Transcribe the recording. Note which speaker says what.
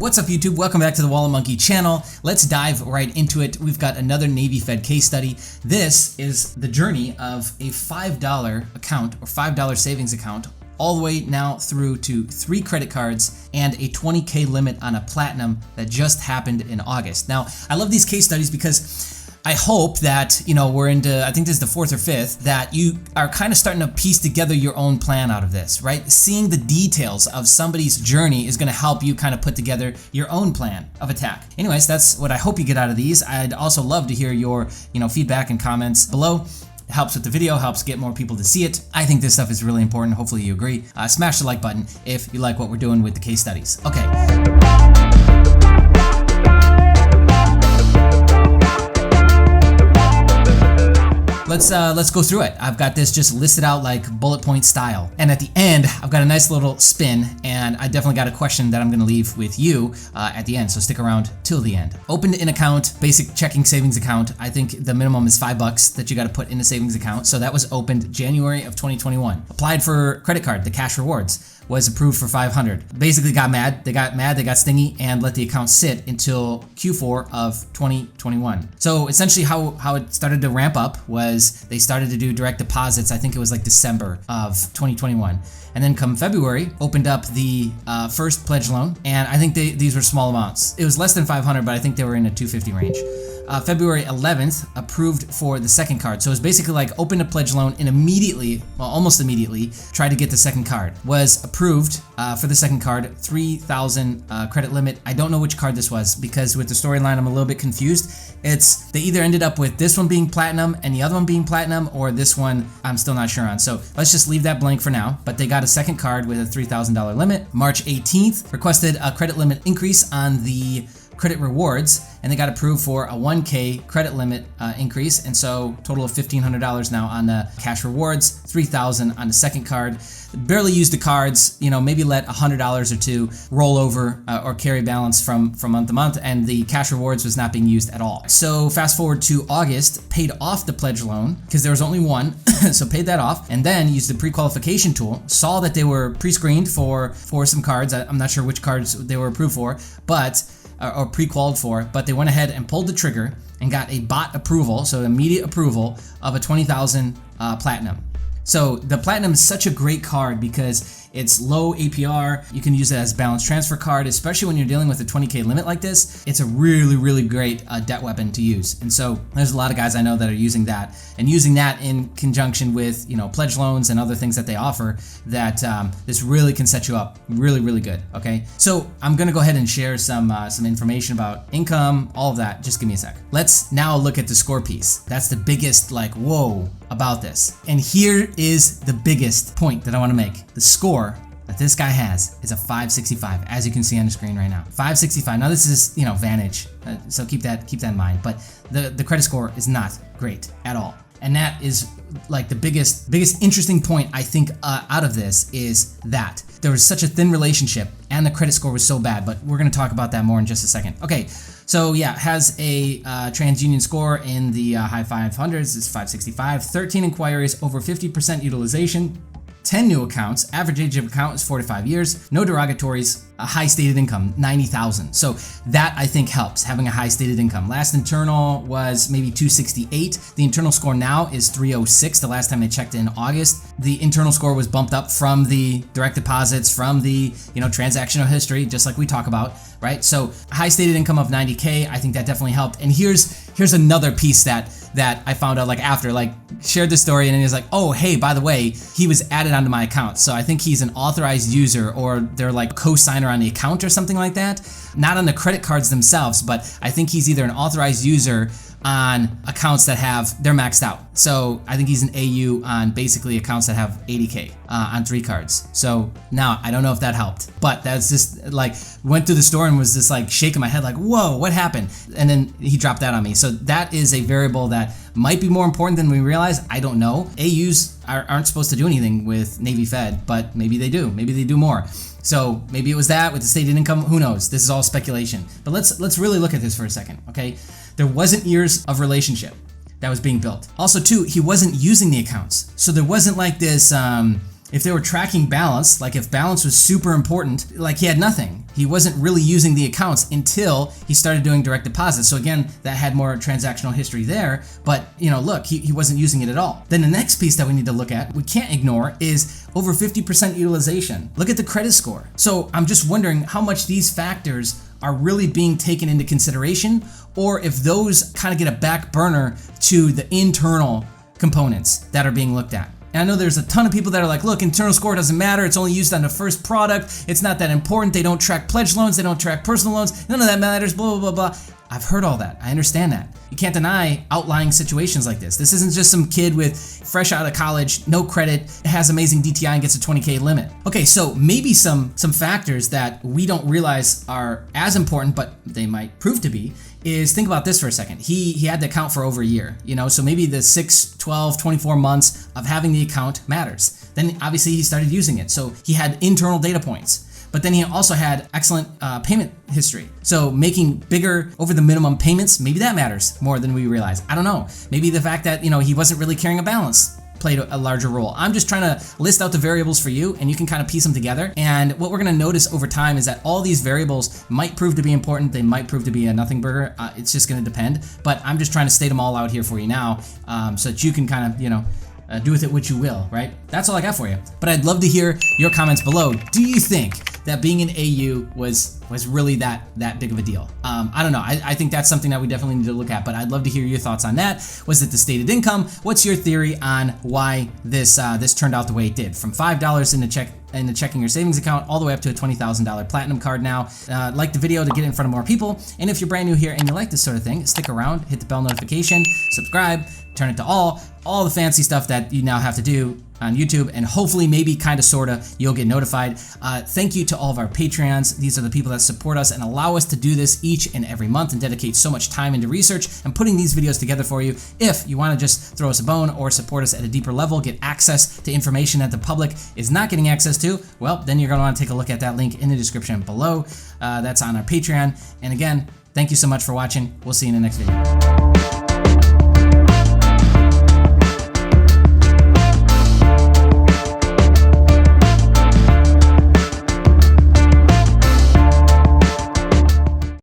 Speaker 1: What's up, YouTube? Welcome back to the Wallet Monkey channel. Let's dive right into it. We've got another Navy Fed case study. This is the journey of a $5 account or $5 savings account all the way now through to 3 credit cards and a $20K limit on a platinum that just happened in August. Now, I love these case studies because I hope that, we're into, I think this is the 4th or 5th, that you are kind of starting to piece together your own plan out of this, right? Seeing the details of somebody's journey is going to help you kind of put together your own plan of attack. Anyways, that's what I hope you get out of these. I'd also love to hear your, feedback and comments below. It helps with the video, helps get more people to see it. I think this stuff is really important. Hopefully you agree. Smash the like button if you like what we're doing with the case studies. Okay. Let's go through it. I've got this just listed out like bullet point style. And at the end, I've got a nice little spin, and I definitely got a question that I'm gonna leave with you at the end, so stick around till the end. Opened an account, basic checking savings account. I think the minimum is $5 that you gotta put in a savings account. So that was opened January of 2021. Applied for credit card, the cash rewards. Was approved for $500. Basically got mad, they got stingy, and let the account sit until Q4 of 2021. So essentially how it started to ramp up was they started to do direct deposits. I think it was like December of 2021. And then come February, opened up the first pledge loan, and I think these were small amounts. It was less than 500, but I think they were in a 250 range. February 11th, approved for the second card. So it was basically like opened a pledge loan and almost immediately, tried to get the second card. Was approved for the second card, 3,000 credit limit. I don't know which card this was because with the storyline, I'm a little bit confused. They either ended up with this one being platinum and the other one being platinum, or this one I'm still not sure on. So let's just leave that blank for now. But they got a second card with a $3,000 limit. March 18th, requested a credit limit increase on the credit rewards, and they got approved for a 1K credit limit increase, and so total of $1,500 now on the cash rewards, $3,000 on the second card. Barely used the cards, maybe let $100 or two roll over or carry balance from month to month, and the cash rewards was not being used at all. So fast forward to August, paid off the pledge loan because there was only one, so paid that off, and then used the pre-qualification tool, saw that they were pre-screened for some cards. I'm not sure which cards they were approved for, but or pre-qualified for, but they went ahead and pulled the trigger and got a bot approval, so immediate approval of a 20,000 platinum. So the platinum is such a great card because it's low APR. You can use it as a balance transfer card, especially when you're dealing with a 20K limit like this. It's a really, really great debt weapon to use. And so there's a lot of guys I know that are using that, and using that in conjunction with, pledge loans and other things that they offer, that this really can set you up really, really good. Okay. So I'm going to go ahead and share some information about income, all of that. Just give me a sec. Let's now look at the score piece. That's the biggest, whoa, about this. And here is the biggest point that I want to make. The score that this guy has is a 565, as you can see on the screen right now. 565. Now this is, Vantage, so keep that in mind. But the credit score is not great at all. And that is like the biggest interesting point I think out of this is that there was such a thin relationship and the credit score was so bad. But we're going to talk about that more in just a second. Okay. So yeah, has a TransUnion score in the high 500s, it's 565, 13 inquiries, over 50% utilization, 10 new accounts, average age of account is 45 years, no derogatories, a high stated income, 90,000. So that I think helps, having a high stated income. Last internal was maybe 268. The internal score now is 306. The last time I checked in August, the internal score was bumped up from the direct deposits, from the, transactional history, just like we talk about, right? So high stated income of 90K, I think that definitely helped. And here's another piece that I found out after, shared the story, and then he's like, oh, hey, by the way, he was added onto my account. So I think he's an authorized user, or they're like co-signer on the account or something like that. Not on the credit cards themselves, but I think he's either an authorized user on accounts that they're maxed out. So I think he's an AU on basically accounts that have 80K on 3 cards. So now I don't know if that helped, but that's just went through the store and was just shaking my head whoa, what happened? And then he dropped that on me. So that is a variable that might be more important than we realize. I don't know. AUs aren't supposed to do anything with Navy Fed, but maybe they do. Maybe they do more. So maybe it was that with the stated income. Who knows? This is all speculation. But let's really look at this for a second, okay? There wasn't years of relationship that was being built. Also, too, he wasn't using the accounts. So there wasn't this If they were tracking balance, like if balance was super important, like he had nothing. He wasn't really using the accounts until he started doing direct deposits. So again, that had more transactional history there, but look, he wasn't using it at all. Then the next piece that we need to look at, we can't ignore, is over 50% utilization. Look at the credit score. So I'm just wondering how much these factors are really being taken into consideration, or if those kind of get a back burner to the internal components that are being looked at. And I know there's a ton of people that are like, look, internal score doesn't matter. It's only used on the first product. It's not that important. They don't track pledge loans. They don't track personal loans. None of that matters, blah, blah, blah, blah. I've heard all that. I understand that. You can't deny outlying situations like this. This isn't just some kid with fresh out of college, no credit, has amazing DTI and gets a 20K limit. Okay, so maybe some factors that we don't realize are as important, but they might prove to be, is think about this for a second. He had the account for over a year, so maybe the 6, 12, 24 months of having the account matters. Then obviously he started using it. So he had internal data points. But then he also had excellent payment history. So making bigger over the minimum payments, maybe that matters more than we realize. I don't know. Maybe the fact that he wasn't really carrying a balance played a larger role. I'm just trying to list out the variables for you, and you can kind of piece them together. And what we're going to notice over time is that all these variables might prove to be important. They might prove to be a nothing burger. It's just going to depend. But I'm just trying to state them all out here for you now, so that you can kind of do with it what you will, right? That's all I got for you. But I'd love to hear your comments below. Do you think that being an AU was really that big of a deal? I don't know. I think that's something that we definitely need to look at, but I'd love to hear your thoughts on that. Was it the stated income? What's your theory on why this turned out the way it did? From $5 in the checking or savings account all the way up to a $20,000 platinum card now. Like the video to get in front of more people. And if you're brand new here and you like this sort of thing, stick around, hit the bell notification, subscribe, turn it to all the fancy stuff that you now have to do on YouTube, and hopefully maybe kind of sorta you'll get notified. Thank you to all of our Patreons. These are the people that support us and allow us to do this each and every month and dedicate so much time into research and putting these videos together for you. If you want to just throw us a bone or support us at a deeper level, get access to information that the public is not getting access to, well, then you're going to want to take a look at that link in the description below. That's on our Patreon. And again, thank you so much for watching. We'll see you in the next video.